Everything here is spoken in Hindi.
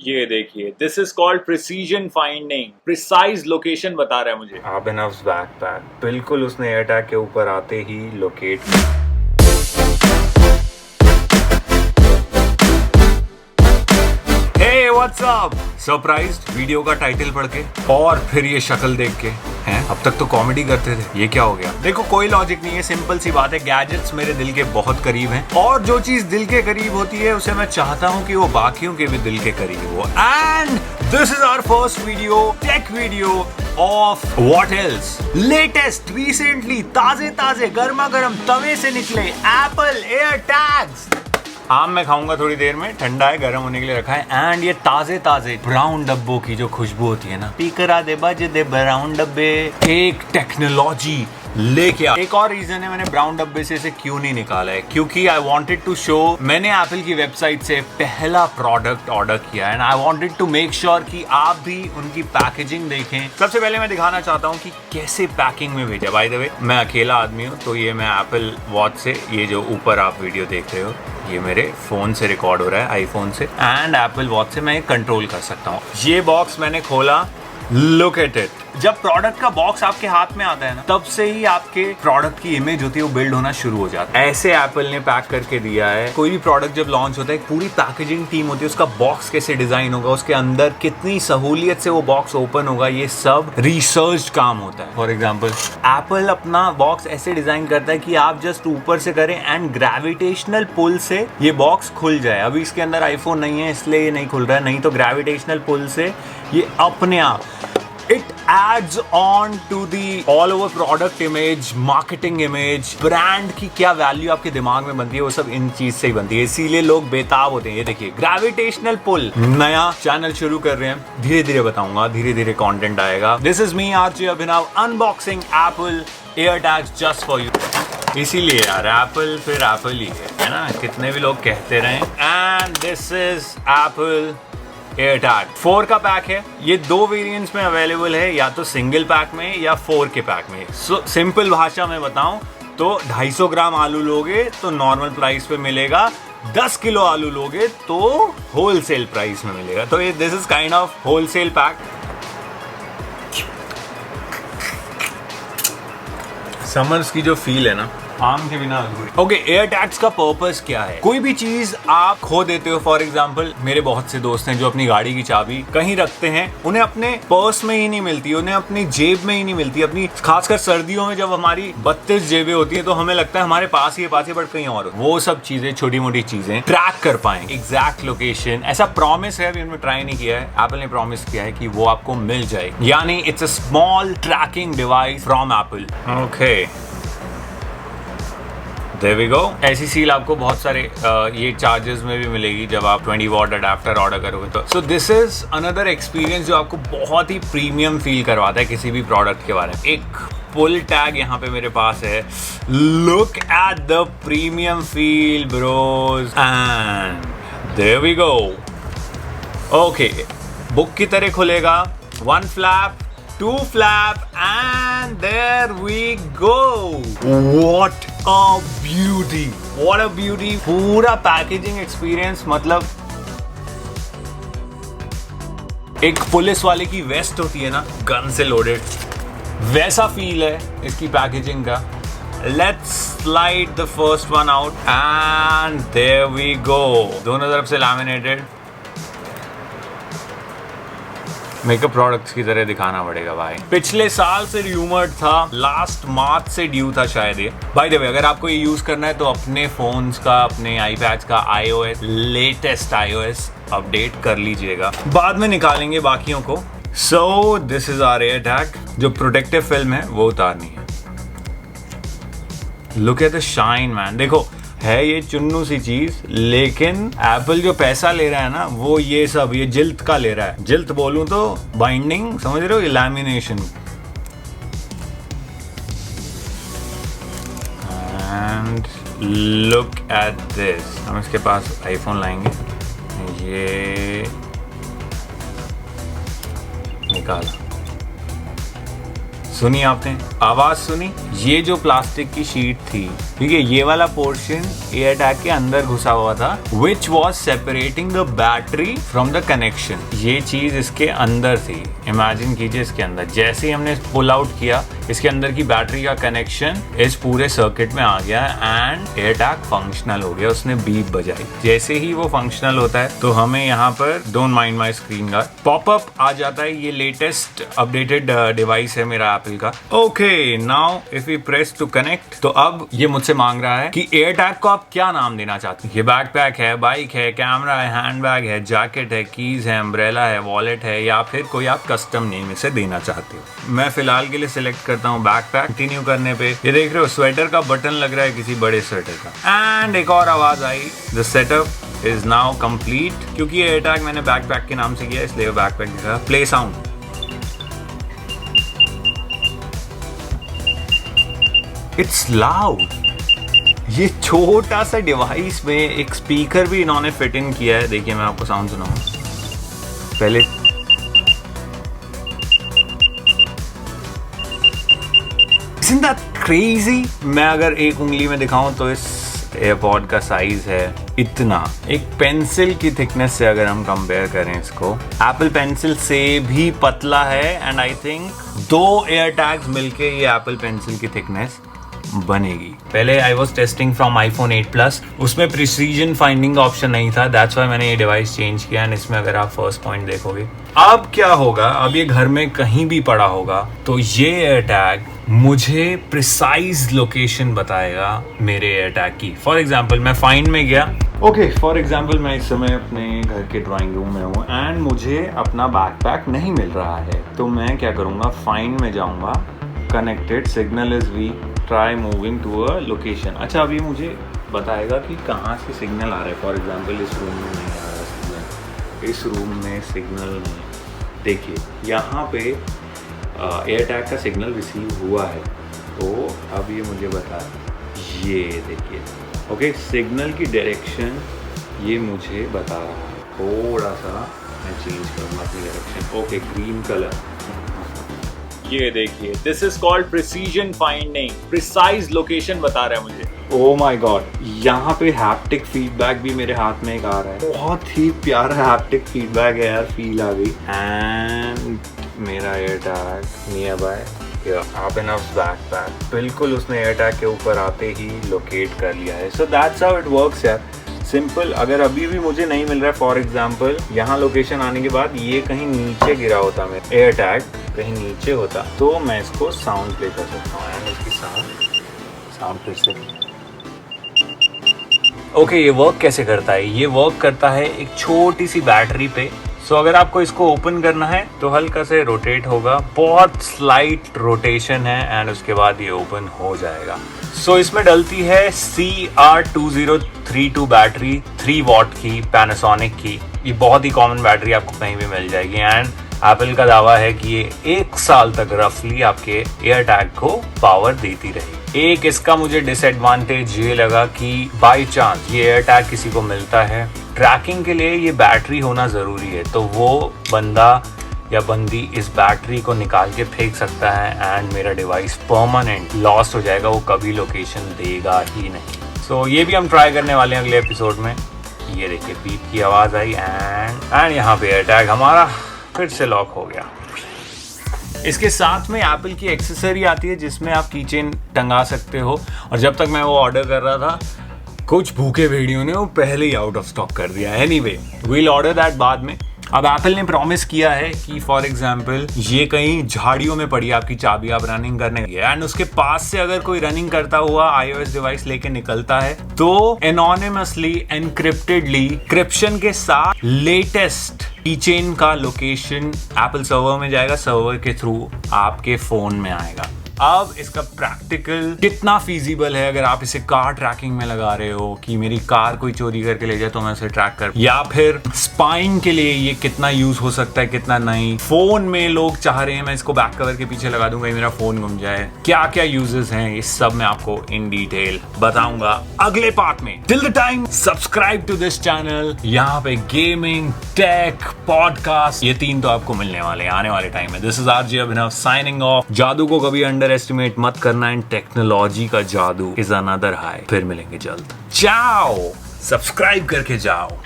ये देखिए, this is called precision finding. Precise location बता रहा है मुझे। अभिनव्स बैकपैक बिल्कुल उसने एयरटैग के ऊपर आते ही locate. Hey what's up, surprised video का टाइटल पढ़ के और फिर ये शक्ल देख के हैं। अब तक तो कॉमेडी करते थे, ये क्या हो गया? देखो कोई लॉजिक नहीं है, सिंपल सी बात है। गैजेट्स मेरे दिल के बहुत करीब हैं और जो चीज दिल के करीब होती है उसे मैं चाहता हूँ कि वो बाकियों के भी दिल के करीब हो। And this is our first video, tech video of what else. Latest, recently ताजे गर्मा गर्म तवे से निकले एप्पल एयरटैग्स। आम मैं खाऊंगा थोड़ी देर में, ठंडा है, गर्म होने के लिए रखा है। एंड ये ताजे ब्राउन डब्बों की जो खुशबू होती है ना, पीकर दे बज दे ब्राउन डब्बे। एक टेक्नोलॉजी लेके आ। एक और रीजन है मैंने ब्राउन डब्बे से इसे क्यों नहीं निकाला है, क्योंकि आई वांटेड टू शो, मैंने एप्पल की वेबसाइट से पहला प्रोडक्ट ऑर्डर किया and I wanted to make sure कि आप भी उनकी पैकेजिंग देखें। सबसे पहले मैं दिखाना चाहता हूँ कि कैसे पैकिंग में भेजा। बाय द वे मैं अकेला आदमी हूँ, तो ये मैं एप्पल वॉच से, ये जो ऊपर आप वीडियो देख रहे हो ये मेरे फोन से रिकॉर्ड हो रहा है, आईफोन से, एंड एप्पल वॉच से मैं कंट्रोल कर सकता हूँ। ये बॉक्स मैंने खोला, लुक एट इट। जब प्रोडक्ट का बॉक्स आपके हाथ में आता है ना, तब से ही आपके प्रोडक्ट की इमेज होती है वो बिल्ड होना शुरू हो जाता है। ऐसे एप्पल ने पैक करके दिया है। कोई भी प्रोडक्ट जब लॉन्च होता है, पूरी पैकेजिंग टीम होती है, उसका बॉक्स कैसे डिजाइन होगा, उसके अंदर कितनी सहूलियत से वो बॉक्स ओपन होगा, ये सब रिसर्च काम होता है। फॉर एग्जाम्पल एप्पल अपना बॉक्स ऐसे डिजाइन करता है कि आप जस्ट ऊपर से करें एंड ग्रेविटेशनल पुल से ये बॉक्स खुल जाए। अभी इसके अंदर आईफोन नहीं है इसलिए ये नहीं खुल रहा है, नहीं तो ग्रेविटेशनल पुल से ये अपने आप It adds on to the all over product image, marketing image, brand की क्या वैल्यू आपके दिमाग में बनती है, वो सब इन चीज से ही बनती है। इसीलिए लोग बेताब होते हैं। ये देखिए ग्रेविटेशनल पुल। नया चैनल शुरू कर रहे हैं, धीरे धीरे बताऊंगा, धीरे धीरे कंटेंट आएगा। This is me RJ Abhinav unboxing Apple AirTags just for you. इसीलिए यार एप्पल फिर एप्पल ही है ना, कितने भी लोग कहते रहे। And this is Apple AirTag 4 का पैक है। ये 2 वेरिएंट्स में अवेलेबल है, या तो सिंगल पैक में या 4 के पैक में। सिंपल भाषा में बताऊं तो 250 ग्राम आलू लोगे तो नॉर्मल प्राइस पे मिलेगा, 10 किलो आलू लोगे तो होलसेल प्राइस में मिलेगा। तो ये this is kind of wholesale pack. Summers की जो फील है ना, आम के बिना अधूरी। ओके, एयर टैग्स का पर्पस क्या है? कोई भी चीज आप खो देते हो, फॉर एग्जांपल मेरे बहुत से दोस्त हैं जो अपनी गाड़ी की चाबी कहीं रखते हैं, उन्हें अपने पर्स में ही नहीं मिलती, उन्हें अपनी जेब में ही नहीं मिलती। अपनी खासकर सर्दियों में जब हमारी 32 जेबें होती हैं तो हमें लगता है हमारे पास ही बट कहीं और। वो सब चीजें, छोटी मोटी चीजें ट्रैक कर पाए, एग्जैक्ट लोकेशन, ऐसा प्रॉमिस है, अभी उन्होंने ट्राई नहीं किया है, एप्पल ने प्रॉमिस किया है कि वो आपको मिल जाए। यानी it's a small tracking device from Apple. Okay, There we go। ऐसी सील आपको बहुत सारे ये चार्जेस में भी मिलेगी जब आप 20 वॉट अडेप्टर ऑर्डर करोगे तो। सो दिस इज अनदर एक्सपीरियंस जो आपको बहुत ही प्रीमियम फील करवाता है किसी भी प्रोडक्ट के बारे में। एक पुल टैग यहाँ पे मेरे पास है, look at the premium feel bros, and there we go. Okay, book की तरह खुलेगा, 1 flap, 2 flap, and there we go। What a beauty! What a beauty! पूरा पैकेजिंग एक्सपीरियंस, मतलब एक पुलिस वाले की वेस्ट होती है ना, गन से लोडेड, वैसा फील है इसकी पैकेजिंग का। Let's slide the first one out, and there we go। दोनों तरफ से लैमिनेटेड। मेकअप प्रोडक्ट्स की तरह दिखाना पड़ेगा भाई। पिछले साल से र्यूमर्ड था, लास्ट मार्च से ड्यू था शायद ये। बाय द वे अगर आपको ये यूज करना है तो अपने फोन्स का, अपने आईपैड्स का iOS, लेटेस्ट iOS अपडेट कर लीजिएगा, बाद में निकालेंगे बाकियों को। So this is our AirTag. जो प्रोटेक्टिव फिल्म है वो उतारनी है। Look at the shine man. देखो है ये चुन्नू सी चीज, लेकिन एप्पल जो पैसा ले रहा है ना, वो ये सब, ये जिल्त का ले रहा है। जिल्त बोलूं तो बाइंडिंग, समझ रहे हो, ये lamination. And look at this. हम इसके पास आईफोन लाएंगे, ये निकाला। सुनी आपने आवाज सुनी? ये जो प्लास्टिक की शीट थी, ठीक है, ये वाला पोर्शन एयर टैग के अंदर घुसा हुआ था, which was separating the battery from the connection. ये चीज इसके अंदर थी, इमेजिन कीजिए इसके अंदर। जैसे ही हमने पुल आउट किया, इसके अंदर की बैटरी का कनेक्शन इस पूरे सर्किट में आ गया एंड एयर टैग फंक्शनल हो गया। उसने बीप बजाई। जैसे ही वो फंक्शनल होता है तो हमें यहाँ पर डोंट माइंड माई स्क्रीन का पॉपअप आ जाता है। ये लेटेस्ट अपडेटेड डिवाइस है मेरा एप्पल का। Okay, now if we press to connect, तो अब ये मुझसे मांग रहा है कि एयर टैग को आप क्या नाम देना चाहते हैं। ये बैकपैक है, बाइक है, कैमरा है, हैंडबैग है, जैकेट है, कीज है, अम्ब्रेला है, वॉलेट है, या फिर कोई आप कस्टम नेम इसे देना चाहते हो। मैं फिलहाल के लिए सिलेक्ट करता हूँ बैकपैक। कंटिन्यू करने पे ये देख रहे हो स्वेटर का बटन लग रहा है किसी बड़े स्वेटर का। एंड एक और आवाज आई, the setup is now complete. क्योंकि ये एयर टैग मैंने बैकपैक के नाम से किया इसलिए बैकपैक दिखा। Play sound, it's loud. ये छोटा सा डिवाइस में एक स्पीकर भी इन्होंने फिट इन किया है। देखिए मैं आपको साउंड सुनाऊंगा पहले। Isn't that crazy? मैं अगर एक उंगली में दिखाऊं तो इस एयरपॉड का साइज है इतना, एक पेंसिल की थिकनेस से अगर हम कंपेयर करें इसको, एप्पल पेंसिल से भी पतला है। And I think 2 air tags मिलके ये एप्पल पेंसिल की थिकनेस बनेगी। पहले I was testing from iPhone 8 Plus, उसमें प्रिसीजन फाइंडिंग का ऑप्शन नहीं था, दैट्स वाई मैंने ये डिवाइस चेंज किया। एंड इसमें अगर आप फर्स्ट पॉइंट देखोगे, अब क्या होगा, अब ये घर में कहीं भी पड़ा होगा तो ये एयर टैग मुझे प्रिसाइज लोकेशन बताएगा मेरे एयर टैग की। फॉर एग्जाम्पल मैं फाइंड में गया, फॉर एग्जाम्पल मैं इस समय अपने घर के ड्राइंग रूम में हूँ एंड मुझे अपना बैकपैक नहीं मिल रहा है, तो मैं क्या करूँगा, फाइंड में जाऊँगा, connected, signal is weak, try moving to a location. अच्छा, अभी मुझे बताएगा कि कहाँ से सिग्नल आ रहा है। फॉर एग्जांपल इस रूम में नहीं आ रहा सिग्नल, इस रूम में सिग्नल नहीं। देखिए यहाँ पे एयर टैग का सिग्नल रिसीव हुआ है, तो अब ये मुझे बता, ये देखिए, ओके, सिग्नल की डायरेक्शन ये मुझे बता रहा है। थोड़ा सा मैं चेंज करूँगा अपनी डायरेक्शन। ओके, ग्रीन कलर, ये देखिए, this is called precision finding. Precise location बता रहा है मुझे। ओ माय गॉड, यहाँ पे हैप्टिक फीडबैक भी मेरे हाथ में एक आ रहा है। बहुत ही प्यारा हैप्टिक फीडबैक है यार, फील आ गई। एंड मेरा एयर टैग नियर बाय आप इन बैकपैक, बिल्कुल उसने एयर टैग के ऊपर आते ही लोकेट कर लिया है। So that's how it works यार, सिंपल। अगर अभी भी मुझे नहीं मिल रहा है, फॉर एग्जाम्पल यहाँ लोकेशन आने के बाद ये कहीं नीचे गिरा होता, मेरा एयर टैग कहीं नीचे होता, तो मैं इसको साउंड प्ले कर सकता हूँ। एंड इसकी साउंड फिर से। ओके, ये वर्क कैसे करता है? ये वर्क करता है एक छोटी सी बैटरी पे। सो अगर आपको इसको ओपन करना है तो हल्का से रोटेट होगा, बहुत स्लाइट रोटेशन है, एंड उसके बाद ये ओपन हो जाएगा। सो इसमें डलती है CR2032 बैटरी, 3 वॉट की, पैनासोनिक की। ये बहुत ही कॉमन बैटरी आपको कहीं भी मिल जाएगी। एंड एप्पल का दावा है कि ये 1 साल तक रफली आपके एयर टैग को पावर देती रहेगी। एक इसका मुझे डिसएडवांटेज ये लगा कि बाय चांस ये एयर टैग किसी को मिलता है, ट्रैकिंग के लिए ये बैटरी होना ज़रूरी है, तो वो बंदा या बंदी इस बैटरी को निकाल के फेंक सकता है एंड मेरा डिवाइस परमानेंट लॉस्ट हो जाएगा, वो कभी लोकेशन देगा ही नहीं। सो ये भी हम ट्राई करने वाले हैं अगले एपिसोड में। ये देखिए, बीप की आवाज़ आई एंड यहाँ पे एयर टैग हमारा फिर से लॉक हो गया। इसके साथ में एप्पल की एक्सेसरी आती है जिसमें आप कीचेन टंगा सकते हो, और जब तक मैं वो ऑर्डर कर रहा था कुछ भूखे भेड़ियों ने वो पहले ही आउट ऑफ स्टॉक कर दिया। एनीवे, वील ऑर्डर दैट बाद में। अब एप्पल ने प्रॉमिस किया है कि फॉर एग्जाम्पल ये कहीं झाड़ियों में पड़ी आपकी चाबी, आप रनिंग करने गए एंड उसके पास से अगर कोई रनिंग करता हुआ iOS डिवाइस लेके निकलता है तो एनोनिमसली, एनक्रिप्टेडली, क्रिप्शन के साथ लेटेस्ट कीचेन का लोकेशन एप्पल सर्वर में जाएगा, सर्वर के थ्रू आपके फोन में आएगा। अब इसका प्रैक्टिकल कितना फीजिबल है अगर आप इसे कार ट्रैकिंग में लगा रहे हो कि मेरी कार कोई चोरी करके ले जाए तो मैं उसे ट्रैक कर, या फिर स्पाइन के लिए ये कितना यूज हो सकता है कितना नहीं। फोन में लोग चाह रहे हैं मैं इसको बैक कवर के पीछे लगा दूंगा मेरा फोन घूम जाए, क्या क्या यूजेस हैं ये सब मैं आपको इन डिटेल बताऊंगा अगले पार्ट में। Till the time subscribe to this channel. यहाँ पे गेमिंग, टेक, पॉडकास्ट ये 3 तो आपको मिलने वाले हैं आने वाले टाइम में। This is RJ Abhinav signing off. जादू को कभी अंडर एस्टिमेट मत करना एंड टेक्नोलॉजी का जादू इज अनदर हाई। फिर मिलेंगे जल्द। जाओ सब्सक्राइब करके जाओ।